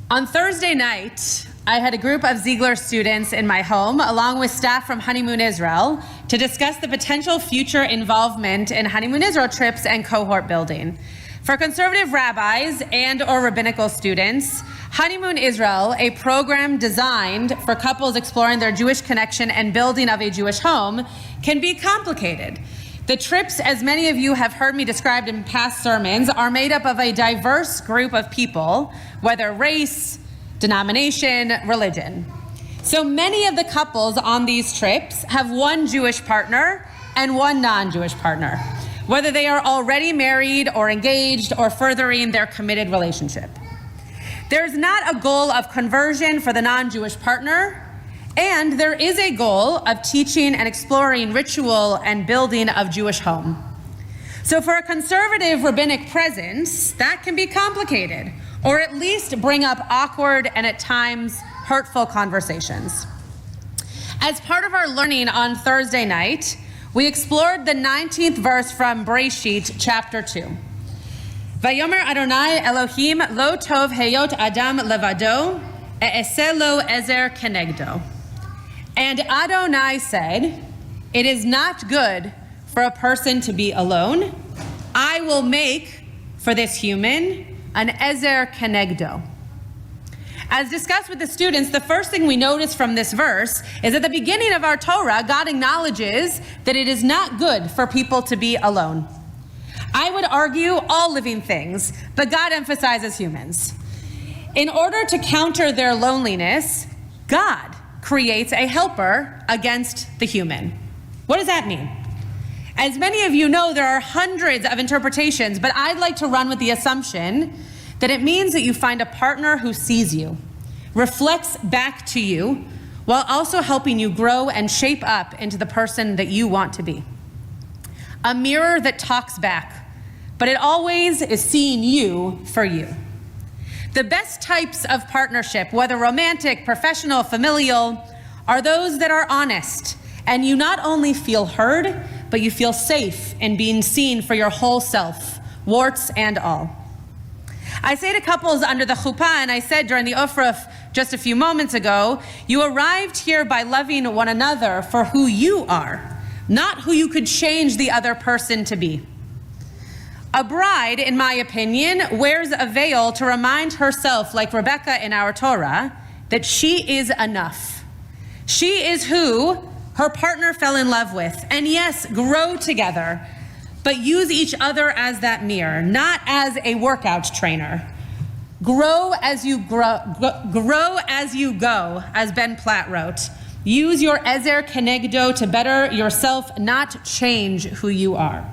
On Thursday night, I had a group of Ziegler students in my home, along with staff from Honeymoon Israel, to discuss the potential future involvement in Honeymoon Israel trips and cohort building. For conservative rabbis and/or rabbinical students, Honeymoon Israel, a program designed for couples exploring their Jewish connection and building of a Jewish home, can be complicated. The trips, as many of you have heard me described in past sermons, are made up of a diverse group of people, whether race, denomination, religion. So many of the couples on these trips have one Jewish partner and one non-Jewish partner, whether they are already married or engaged or furthering their committed relationship. There's not a goal of conversion for the non-Jewish partner, and there is a goal of teaching and exploring ritual and building of Jewish home. So for a conservative rabbinic presence, that can be complicated, or at least bring up awkward and at times hurtful conversations. As part of our learning on Thursday night, we explored the 19th verse from Bereshit chapter 2. Vayomer Adonai Elohim lo tov heyot adam levado, e'eseh lo ezer kenegdo. And Adonai said, "It is not good for a person to be alone. I will make for this human an ezer kenegdo." As discussed with the students, the first thing we notice from this verse is at the beginning of our Torah, God acknowledges that it is not good for people to be alone. I would argue all living things, but God emphasizes humans. In order to counter their loneliness, God creates a helper against the human. What does that mean? As many of you know, there are hundreds of interpretations, but I'd like to run with the assumption that it means that you find a partner who sees you, reflects back to you, while also helping you grow and shape up into the person that you want to be. A mirror that talks back, but it always is seeing you for you. The best types of partnership, whether romantic, professional, familial, are those that are honest, and you not only feel heard, but you feel safe in being seen for your whole self, warts and all. I say to couples under the chuppah, and I said during the ofruf just a few moments ago, you arrived here by loving one another for who you are, not who you could change the other person to be. A bride, in my opinion, wears a veil to remind herself, like Rebecca in our Torah, that she is enough. She is who her partner fell in love with. And yes, grow together, but use each other as that mirror, not as a workout trainer. Grow as you grow as you go, as Ben Platt wrote. Use your ezer kenegdo to better yourself, not change who you are.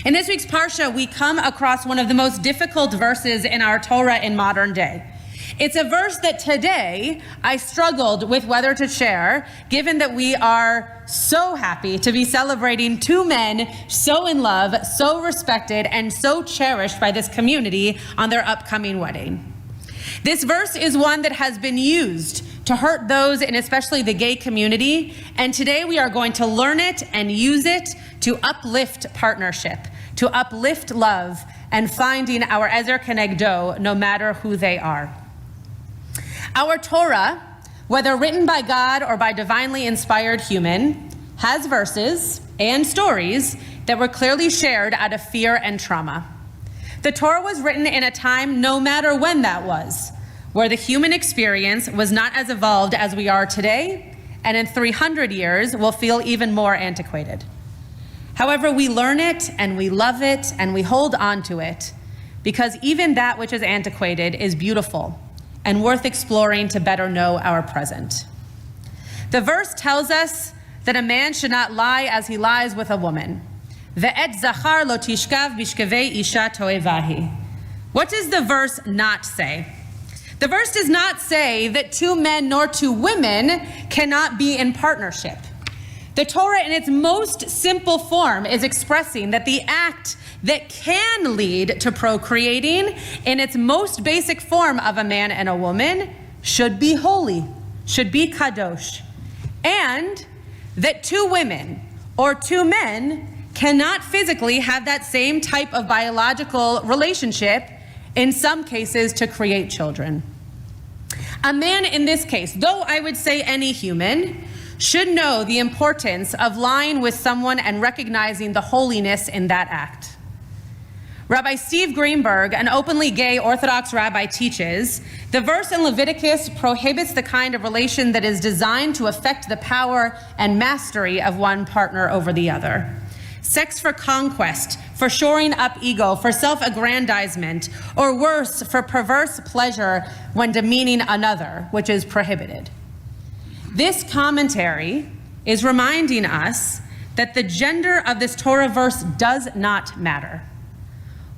In this week's Parsha, we come across one of the most difficult verses in our Torah in modern day. It's a verse that today I struggled with whether to share, given that we are so happy to be celebrating two men so in love, so respected, and so cherished by this community on their upcoming wedding. This verse is one that has been used to hurt those in especially the gay community, and today we are going to learn it and use it to uplift partnership, to uplift love, and finding our ezer kenegdo no matter who they are. Our Torah, whether written by God or by divinely inspired human, has verses and stories that were clearly shared out of fear and trauma. The Torah was written in a time, no matter when that was, where the human experience was not as evolved as we are today, and in 300 years will feel even more antiquated. However, we learn it and we love it and we hold on to it because even that which is antiquated is beautiful and worth exploring to better know our present. The verse tells us that a man should not lie as he lies with a woman. Ve'et zachar lo tishkav bishkevei isha toevahi. What does the verse not say? The verse does not say that two men nor two women cannot be in partnership. The Torah in its most simple form is expressing that the act that can lead to procreating in its most basic form of a man and a woman should be holy, should be kadosh, and that two women or two men cannot physically have that same type of biological relationship, in some cases to create children. A man in this case, though I would say any human, should know the importance of lying with someone and recognizing the holiness in that act. Rabbi Steve Greenberg, an openly gay Orthodox rabbi, teaches, the verse in Leviticus prohibits the kind of relation that is designed to affect the power and mastery of one partner over the other. Sex for conquest, for shoring up ego, for self-aggrandizement, or worse, for perverse pleasure when demeaning another, which is prohibited. This commentary is reminding us that the gender of this Torah verse does not matter.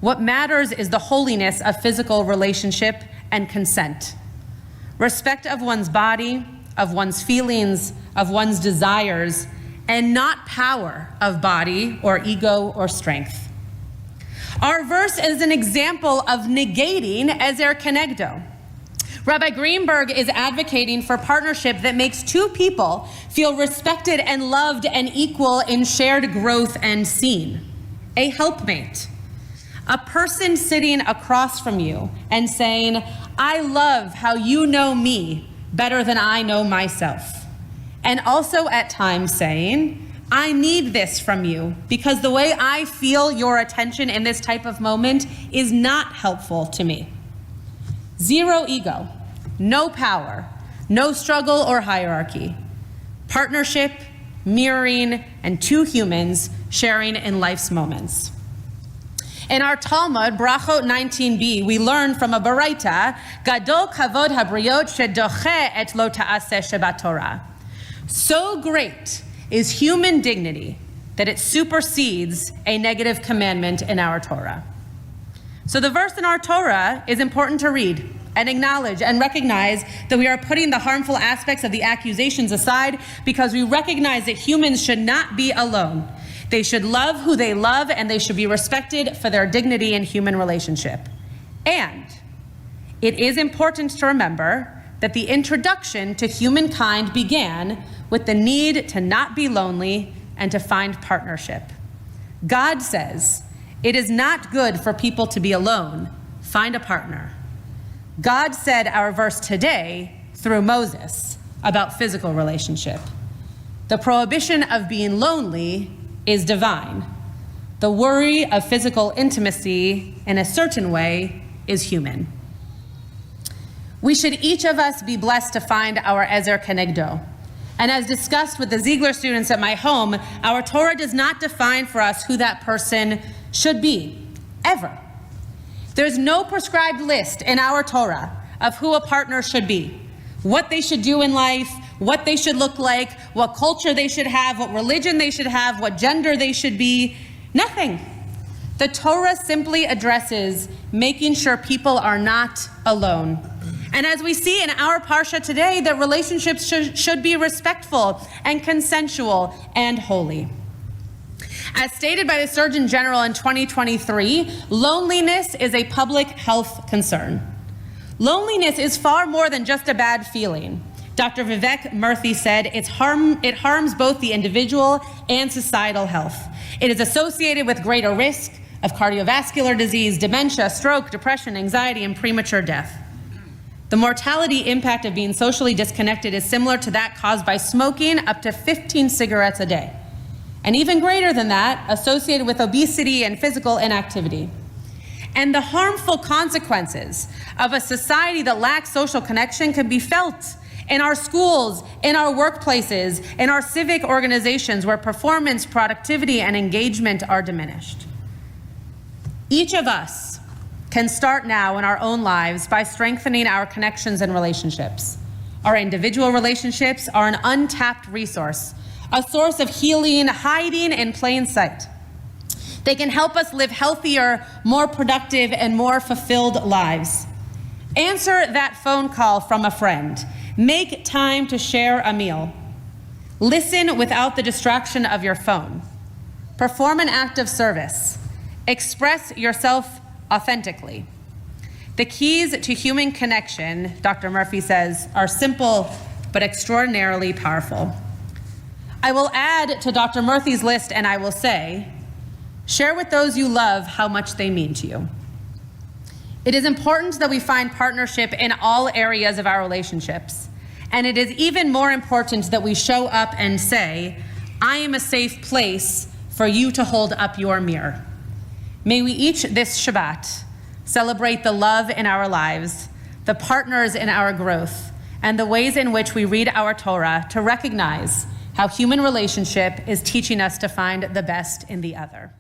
What matters is the holiness of physical relationship and consent. Respect of one's body, of one's feelings, of one's desires, and not power of body or ego or strength. Our verse is an example of negating ezer kenegdo. Rabbi Greenberg is advocating for partnership that makes two people feel respected and loved and equal in shared growth and seen. A helpmate. A person sitting across from you and saying, I love how you know me better than I know myself. And also at times saying, I need this from you because the way I feel your attention in this type of moment is not helpful to me. Zero ego, no power, no struggle or hierarchy. Partnership, mirroring, and two humans sharing in life's moments. In our Talmud, Brachot 19b, we learn from a Baraita, Gadol kavod habriot shedoche et lo ta'aseh Shabbat Torah. So great is human dignity that it supersedes a negative commandment in our Torah. So the verse in our Torah is important to read and acknowledge and recognize that we are putting the harmful aspects of the accusations aside because we recognize that humans should not be alone. They should love who they love and they should be respected for their dignity in human relationship. And it is important to remember that the introduction to humankind began with the need to not be lonely and to find partnership. God says, it is not good for people to be alone. Find a partner. God said our verse today through Moses about physical relationship. The prohibition of being lonely is divine. The worry of physical intimacy in a certain way is human. We should each of us be blessed to find our ezer kenegdo. And as discussed with the Ziegler students at my home, our Torah does not define for us who that person should be, ever. There's no prescribed list in our Torah of who a partner should be, what they should do in life, what they should look like, what culture they should have, what religion they should have, what gender they should be, nothing. The Torah simply addresses making sure people are not alone. And as we see in our Parsha today, that relationships should be respectful and consensual and holy. As stated by the Surgeon General in 2023, loneliness is a public health concern. Loneliness is far more than just a bad feeling. Dr. Vivek Murthy said it harms both the individual and societal health. It is associated with greater risk of cardiovascular disease, dementia, stroke, depression, anxiety, and premature death. The mortality impact of being socially disconnected is similar to that caused by smoking up to 15 cigarettes a day, and even greater than that, associated with obesity and physical inactivity. And the harmful consequences of a society that lacks social connection can be felt in our schools, in our workplaces, in our civic organizations where performance, productivity, and engagement are diminished. Each of us can start now in our own lives by strengthening our connections and relationships. Our individual relationships are an untapped resource, a source of healing hiding in plain sight. They can help us live healthier, more productive, and more fulfilled lives. Answer that phone call from a friend. Make time to share a meal. Listen without the distraction of your phone. Perform an act of service. Express yourself authentically. The keys to human connection, Dr. Murphy says, are simple but extraordinarily powerful. I will add to Dr. Murphy's list and I will say, share with those you love how much they mean to you. It is important that we find partnership in all areas of our relationships. And it is even more important that we show up and say, I am a safe place for you to hold up your mirror. May we each this Shabbat celebrate the love in our lives, the partners in our growth, and the ways in which we read our Torah to recognize how human relationship is teaching us to find the best in the other.